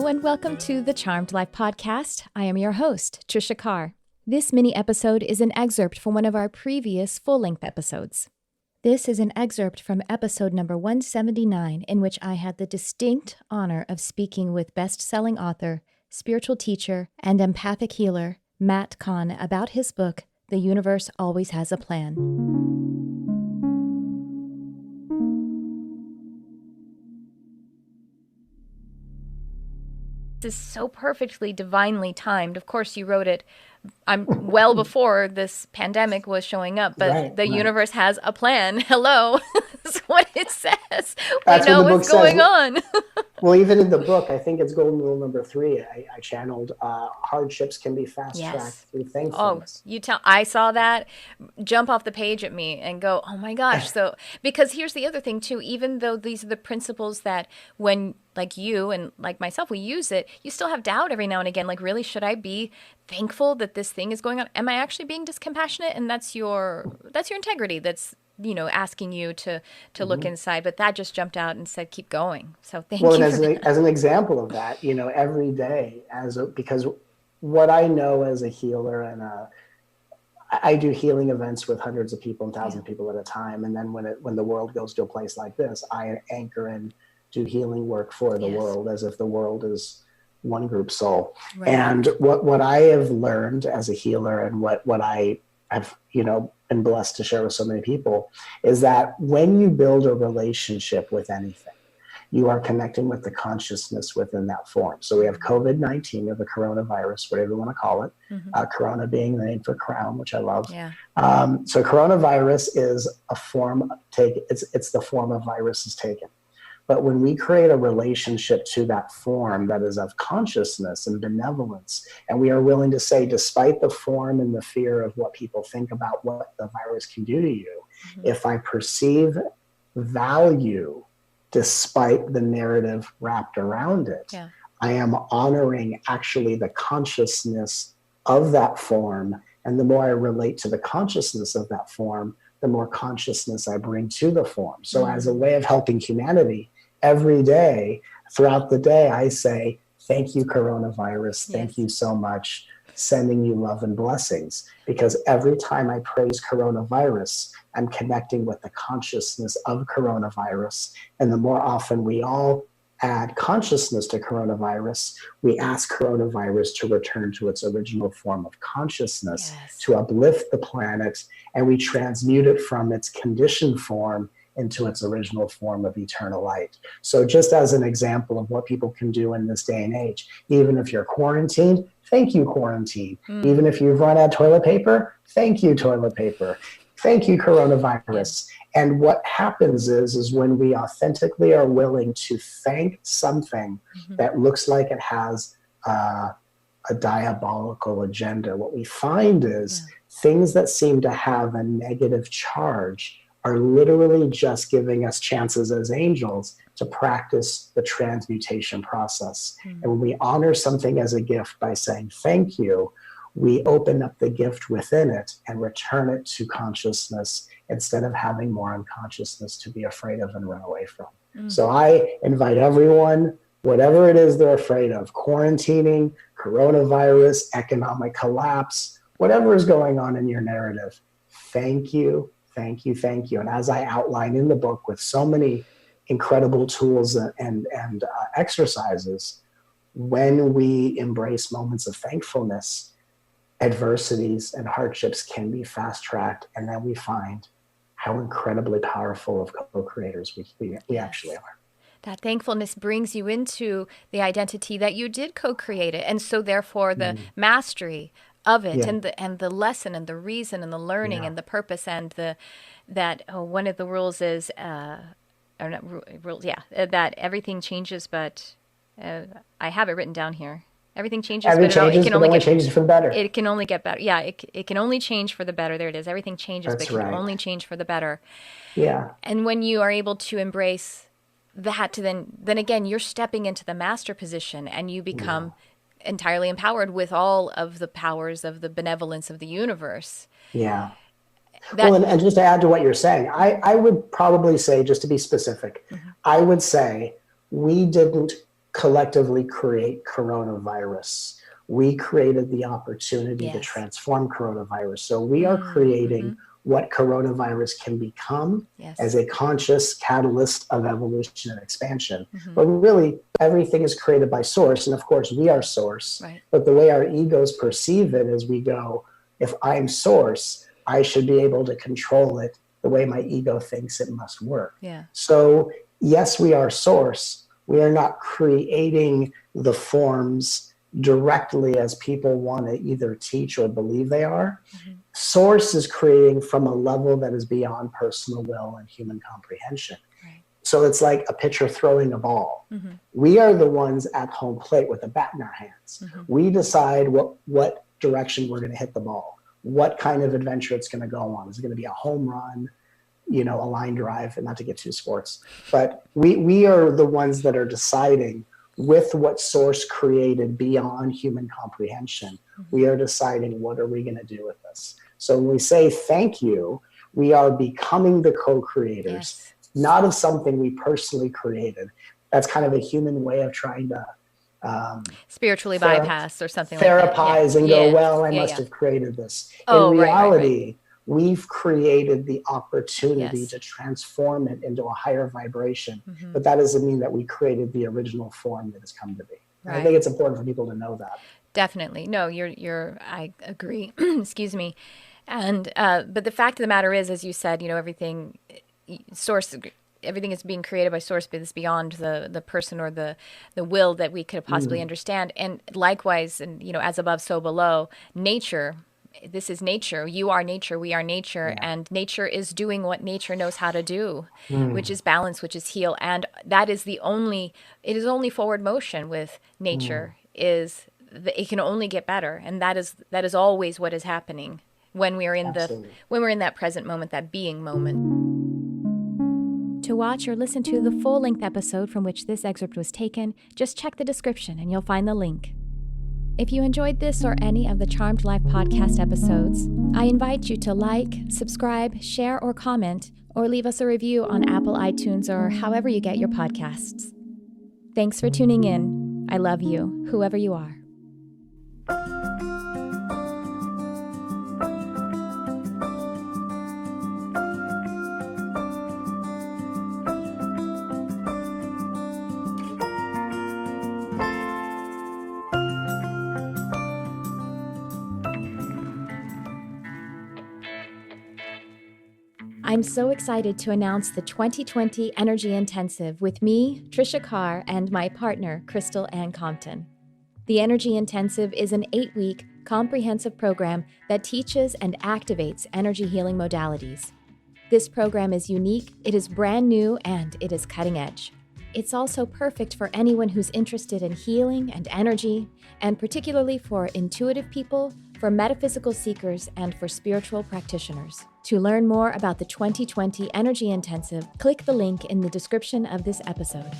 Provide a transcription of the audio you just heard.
and welcome to the Charmed Life podcast. I am your host, Tricia Carr. This mini episode is an excerpt from one of our previous full-length episodes. This is an excerpt from episode number 179, in which I had the distinct honor of speaking with best-selling author, spiritual teacher, and empathic healer Matt Khan about his book, The Universe Always Has a Plan. This is so perfectly divinely timed. Of course, you wrote it well before this pandemic was showing up, but the universe has a plan. Hello. That's what it says. We know what's going on. Well, even in the book, I think it's golden rule number 3. I channeled hardships can be fast-tracked through thankfulness. I saw that jump off the page at me and go, oh my gosh. So, because here's the other thing too, even though these are the principles that when like you and like myself, we use it, you still have doubt every now and again. Like, really, should I be thankful that this thing is going on? Am I actually being discompassionate? And that's your integrity that's, asking you to look inside. But that just jumped out and said, keep going. So thank you. As an example of that, every day because what I know as a healer and I do healing events with hundreds of people and thousands of people at a time. And then when the world goes to a place like this, I anchor and do healing work for the world as if the world is one group soul. Right. And what I have learned as a healer and what I have, been blessed to share with so many people is that when you build a relationship with anything, you are connecting with the consciousness within that form. So we have COVID-19 or the coronavirus, whatever you want to call it, corona being the name for crown, which I love. Yeah. So coronavirus is a form it's the form a virus is taken. But when we create a relationship to that form that is of consciousness and benevolence, and we are willing to say, despite the form and the fear of what people think about what the virus can do to you, if I perceive value despite the narrative wrapped around it, I am honoring actually the consciousness of that form. And the more I relate to the consciousness of that form, the more consciousness I bring to the form. So as a way of helping humanity, every day, throughout the day, I say, thank you, coronavirus. Thank you so much. Sending you love and blessings. Because every time I praise coronavirus, I'm connecting with the consciousness of coronavirus. And the more often we all add consciousness to coronavirus, we ask coronavirus to return to its original form of consciousness, to uplift the planet, and we transmute it from its conditioned form into its original form of eternal light. So just as an example of what people can do in this day and age, even if you're quarantined, thank you, quarantine. Even if you've run out of toilet paper, thank you, toilet paper. Thank you, coronavirus. And what happens is when we authentically are willing to thank something that looks like it has a diabolical agenda, what we find is things that seem to have a negative charge are literally just giving us chances as angels to practice the transmutation process. And when we honor something as a gift by saying thank you, we open up the gift within it and return it to consciousness instead of having more unconsciousness to be afraid of and run away from. So I invite everyone, whatever it is they're afraid of, quarantining, coronavirus, economic collapse, whatever is going on in your narrative, thank you. Thank you, thank you. And as I outline in the book with so many incredible tools and exercises, when we embrace moments of thankfulness, adversities and hardships can be fast-tracked, and then we find how incredibly powerful of co-creators we actually are. That thankfulness brings you into the identity that you did co-create it. And so therefore the mastery of it and the lesson and the reason and the learning and the purpose and one of the rules is that everything changes, but I have it written down here. Everything changes, but it can only change for the better. It can only get better. Yeah, it can only change for the better. There it is. Everything changes, but it can only change for the better. Yeah. And when you are able to embrace that, then again, you're stepping into the master position and you become entirely empowered with all of the powers of the benevolence of the universe. Yeah. And just to add to what you're saying, I would probably say, just to be specific, I would say we didn't collectively create coronavirus. We created the opportunity to transform coronavirus. So we are creating what coronavirus can become as a conscious catalyst of evolution and expansion. But really, everything is created by source. And of course, we are source. Right. But the way our egos perceive it is we go, if I'm source, I should be able to control it the way my ego thinks it must work. Yeah. So yes, we are source. We are not creating the forms directly as people want to either teach or believe they are. Source is creating from a level that is beyond personal will and human comprehension. Right. So it's like a pitcher throwing a ball. We are the ones at home plate with a bat in our hands. We decide what direction we're going to hit the ball, what kind of adventure it's going to go on. Is it going to be a home run, a line drive, and not to get too sports, but we are the ones that are deciding with what source created beyond human comprehension. We are deciding, what are we going to do with this? So when we say thank you, we are becoming the co-creators, not of something we personally created. That's kind of a human way of trying to spiritually bypass or something therapize and go, well, I must have created this. In reality, we've created the opportunity to transform it into a higher vibration. But that doesn't mean that we created the original form that has come to be. Right. I think it's important for people to know that. Definitely. No, I agree. Excuse me. And, but the fact of the matter is, as you said, everything is being created by source, but it's beyond the person or the will that we could possibly understand. And likewise, and as above, so below, nature. This is nature. You are nature. We are nature. And nature is doing what nature knows how to do, which is balance, which is heal. And that is it is only forward motion with nature. It can only get better. And that is always what is happening when we are in when we're in that present moment, that being moment. To watch or listen to the full-length episode from which this excerpt was taken, just check the description and you'll find the link. If you enjoyed this or any of the Charmed Life podcast episodes, I invite you to like, subscribe, share, or comment, or leave us a review on Apple iTunes or however you get your podcasts. Thanks for tuning in. I love you, whoever you are. I'm so excited to announce the 2020 Energy Intensive with me, Tricia Carr, and my partner, Crystal Ann Compton. The Energy Intensive is an 8-week comprehensive program that teaches and activates energy healing modalities. This program is unique, it is brand new, and it is cutting edge. It's also perfect for anyone who's interested in healing and energy, and particularly for intuitive people, for metaphysical seekers, and for spiritual practitioners. To learn more about the 2020 Energy Intensive, click the link in the description of this episode.